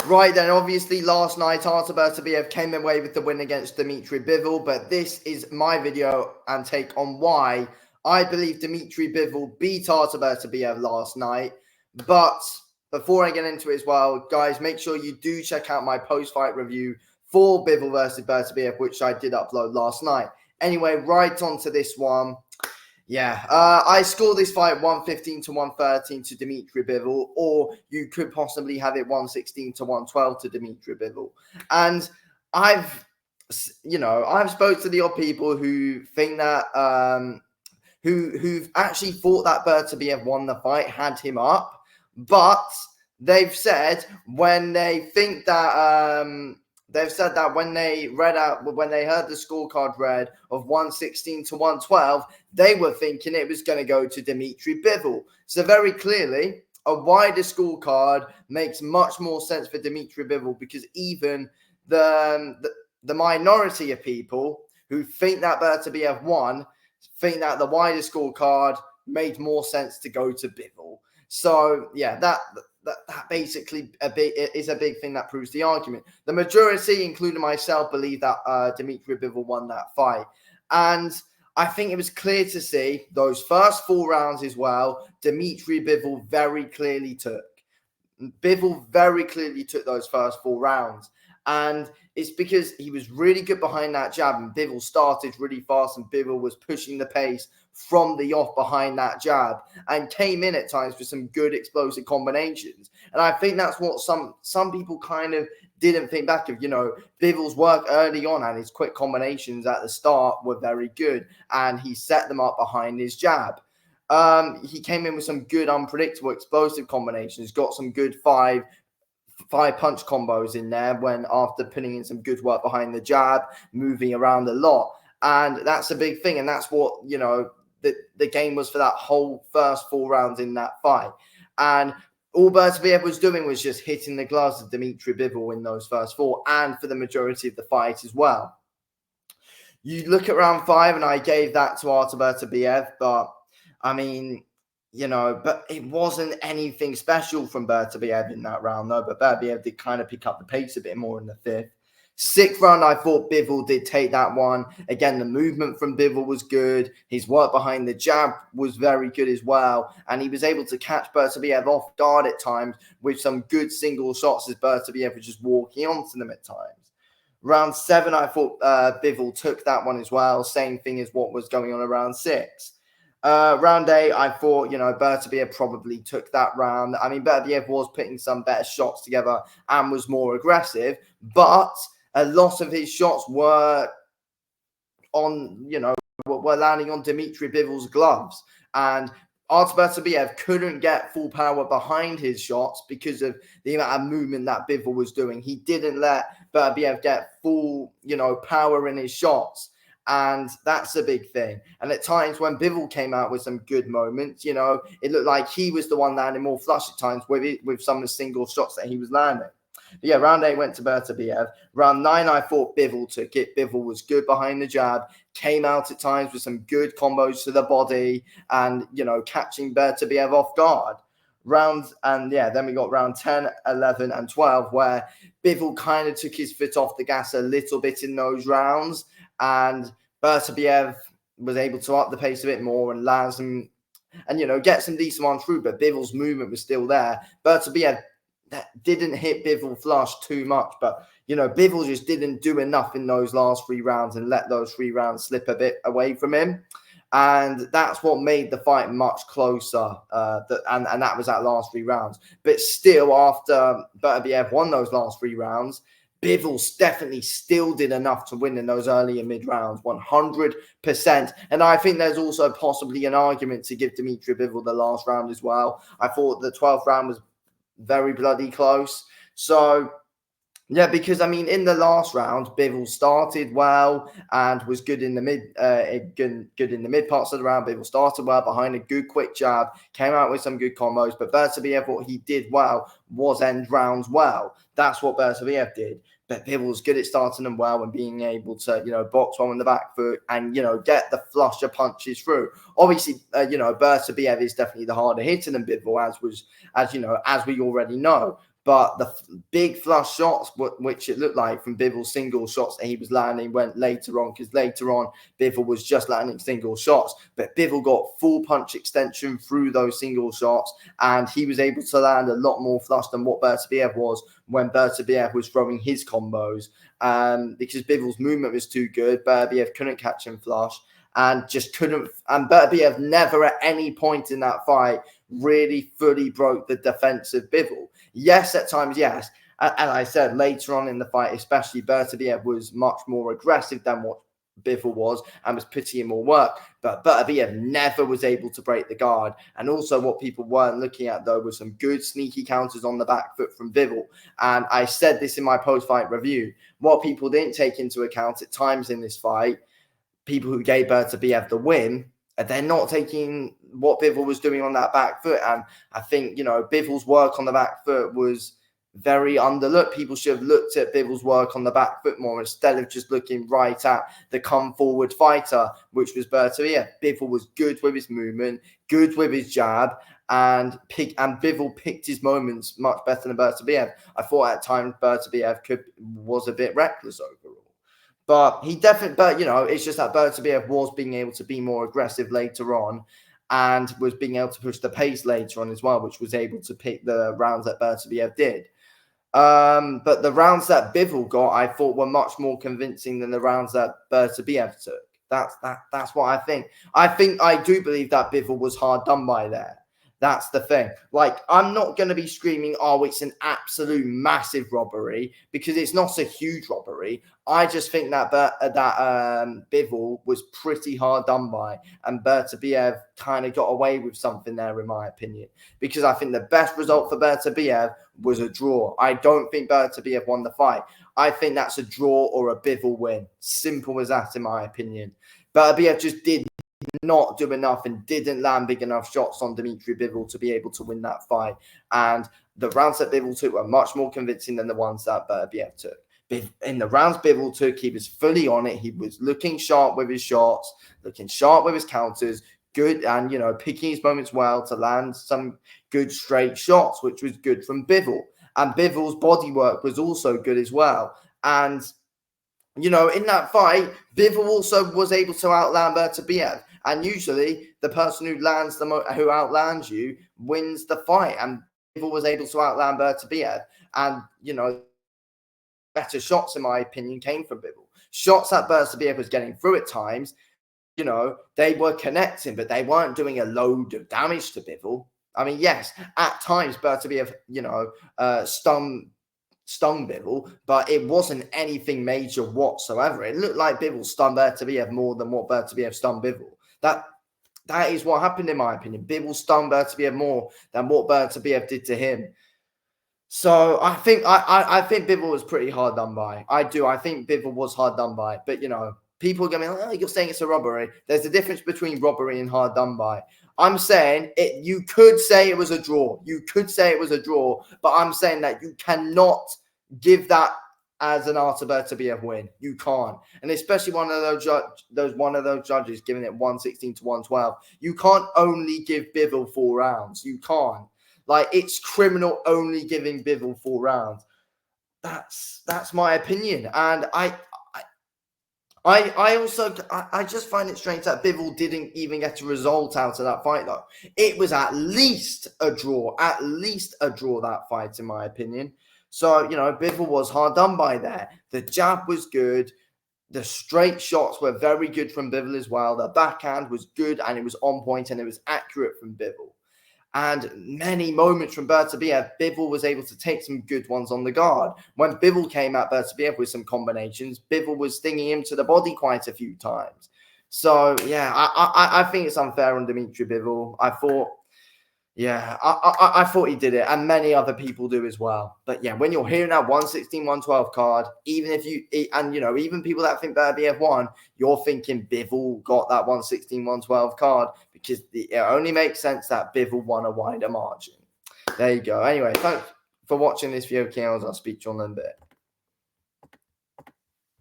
Right then, obviously last night Artur Beterbiev came away with the win against Dmitry Bivol, but this is my video and take on why I believe Dmitry Bivol beat Artur Beterbiev last night. But before I get into it as well, guys, make sure you do check out my post-fight review for Bivol versus Beterbiev, which I did upload last night. Anyway, right on to this one. Yeah, I scored this fight 115 to 113 to Dmitry Bivol, or you could possibly have it 116 to 112 to Dmitry Bivol. And I've spoke to the odd people who think that who've actually thought that Beterbiev won the fight, had him up, but they've said when they think that they've said that when they heard the scorecard read of 116 to 112, they were thinking it was going to go to Dmitry Bivol. So very clearly, a wider scorecard makes much more sense for Dmitry Bivol, because even the minority of people who think that Beterbiev won think that the wider scorecard made more sense to go to Bivol. So yeah, that basically is a big thing that proves the argument. The majority, including myself, believe that Dmitry Bivol won that fight. And I think it was clear to see those first 4 rounds as well, Dmitry Bivol very clearly took. Bivol very clearly took those first 4 rounds. And it's because he was really good behind that jab, and Bivol started really fast, and Bivol was pushing the pace from the off behind that jab and came in at times with some good explosive combinations. And I think that's what some people kind of didn't think back of. Bivol's work early on and his quick combinations at the start were very good, and he set them up behind his jab. He came in with some good, unpredictable, explosive combinations, got some good five punch combos in there when after putting in some good work behind the jab, moving around a lot. And that's a big thing. And that's what, the game was for that whole first 4 rounds in that fight. And all Beterbiev was doing was just hitting the gloves of Dmitry Bivol in those first 4, and for the majority of the fight as well. You look at round 5, and I gave that to Artur Beterbiev, but I mean, but it wasn't anything special from Beterbiev in that round, though. But Beterbiev did kind of pick up the pace a bit more in the 5th. 6th round, I thought Bivol did take that one. Again, the movement from Bivol was good. His work behind the jab was very good as well. And he was able to catch Beterbiev off guard at times with some good single shots as Beterbiev was just walking onto them at times. Round 7, I thought Bivol took that one as well. Same thing as what was going on around 6. Round 8, I thought, Beterbiev probably took that round. I mean, Beterbiev was putting some better shots together and was more aggressive, but a lot of his shots were on, were landing on Dmitry Bivol's gloves. And Artur Beterbiev couldn't get full power behind his shots because of the amount of movement that Bivol was doing. He didn't let Beterbiev get full, power in his shots. And that's a big thing. And at times when Bivol came out with some good moments, it looked like he was the one landing more flush at times with some of the single shots that he was landing. But yeah, round 8 went to Beterbiev. Round 9, I thought Bivol took it. Bivol was good behind the jab, came out at times with some good combos to the body and, catching Beterbiev off guard. Then we got round 10, 11, and 12, where Bivol kind of took his foot off the gas a little bit in those rounds. And Beterbiev was able to up the pace a bit more and land some, and get some decent ones through. But Bivol's movement was still there. Beterbiev didn't hit Bivol flush too much, but Bivol just didn't do enough in those last 3 rounds and let those 3 rounds slip a bit away from him. And that's what made the fight much closer. And that was that last 3 rounds. But still, after Beterbiev won those last 3 rounds, Bivol definitely still did enough to win in those early and mid rounds, 100%. And I think there's also possibly an argument to give Dmitry Bivol the last round as well. I thought the 12th round was very bloody close. So, yeah, because in the last round, Bivol started well and was good in the mid parts of the round. Bivol started well behind a good quick jab, came out with some good combos. But Beterbiev, what he did well was end rounds well. That's what Beterbiev did. But Bivol was good at starting them well and being able to, box one on the back foot and, get the flusher punches through. Obviously, Beterbiev is definitely the harder hitter than Bivol, as we already know. But the big flush shots, which it looked like from Bivol's single shots that he was landing, went later on, because later on Bivol was just landing single shots. But Bivol got full punch extension through those single shots, and he was able to land a lot more flush than what Beterbiev was when Beterbiev was throwing his combos. Because Bivol's movement was too good, Beterbiev couldn't catch him flush. And just couldn't, and Beterbiev never at any point in that fight really fully broke the defense of Bivol. Yes, at times, yes. And I said later on in the fight, especially, Beterbiev was much more aggressive than what Bivol was and was putting in more work. But Beterbiev never was able to break the guard. And also what people weren't looking at, though, was some good sneaky counters on the back foot from Bivol. And I said this in my post-fight review. What people didn't take into account at times in this fight, people who gave Beterbiev the win, they're not taking what Bivol was doing on that back foot. And I think, Bivol's work on the back foot was very underlooked. People should have looked at Bivol's work on the back foot more instead of just looking right at the come forward fighter, which was Beterbiev. Bivol was good with his movement, good with his jab, and Bivol picked his moments much better than Beterbiev. I thought at times Beterbiev was a bit reckless overall. But it's just that Beterbiev was being able to be more aggressive later on and was being able to push the pace later on as well, which was able to pick the rounds that Beterbiev did. But the rounds that Bivol got, I thought, were much more convincing than the rounds that Beterbiev took. That's what I think. I do believe that Bivol was hard done by there. That's the thing. Like, I'm not going to be screaming, oh, it's an absolute massive robbery, because it's not a huge robbery. I just think that Bivol was pretty hard done by, and Beterbiev kind of got away with something there, in my opinion, because I think the best result for Beterbiev was a draw. I don't think Beterbiev won the fight. I think that's a draw or a Bivol win. Simple as that, in my opinion. Beterbiev just did not do enough and didn't land big enough shots on Dmitry Bivol to be able to win that fight. And the rounds that Bivol took were much more convincing than the ones that Beterbiev took. In the rounds Bivol took, he was fully on it. He was looking sharp with his shots, looking sharp with his counters, good, and, picking his moments well to land some good straight shots, which was good from Bivol. And Bivol's body work was also good as well. And in that fight, Bivol also was able to outland Beterbiev. And usually, the person who who outlands you wins the fight. And Bivol was able to outland Beterbiev. And, better shots, in my opinion, came from Bivol. Shots that Beterbiev was getting through at times, they were connecting, but they weren't doing a load of damage to Bivol. I mean, yes, at times Beterbiev, stung Bivol, but it wasn't anything major whatsoever. It looked like Bivol stunned Beterbiev more than what Beterbiev stunned Bivol. That is what happened, in my opinion. Bivol stunned Beterbiev more than what Beterbiev did to him. So I think Bivol was pretty hard done by. I do. I think Bivol was hard done by. But, people are going to be like, oh, you're saying it's a robbery. There's a difference between robbery and hard done by. I'm saying you could say it was a draw. You could say it was a draw. But I'm saying that you cannot give that as an Artur Beterbiev win. You can't. And especially one of those judges giving it 116 to 112. You can't only give Bivol 4 rounds. You can't. Like, it's criminal only giving Bivol 4 rounds. That's my opinion. And I just find it strange that Bivol didn't even get a result out of that fight, though. It was at least a draw, that fight, in my opinion. So, Bivol was hard done by there. The jab was good. The straight shots were very good from Bivol as well. The backhand was good, and it was on point, and it was accurate from Bivol. And many moments from Beterbiev, Bivol was able to take some good ones on the guard. When Bivol came at Beterbiev with some combinations, Bivol was stinging him to the body quite a few times. So, yeah, I think it's unfair on Dmitry Bivol. I thought he did it, and many other people do as well. But, yeah, when you're hearing that 116, 112 card, even people that think Beterbiev won, you're thinking Bivol got that 116, 112 card, because it only makes sense that Bivol won a wider margin. There you go. Anyway, thanks for watching this video, I'll speak to you on in a bit.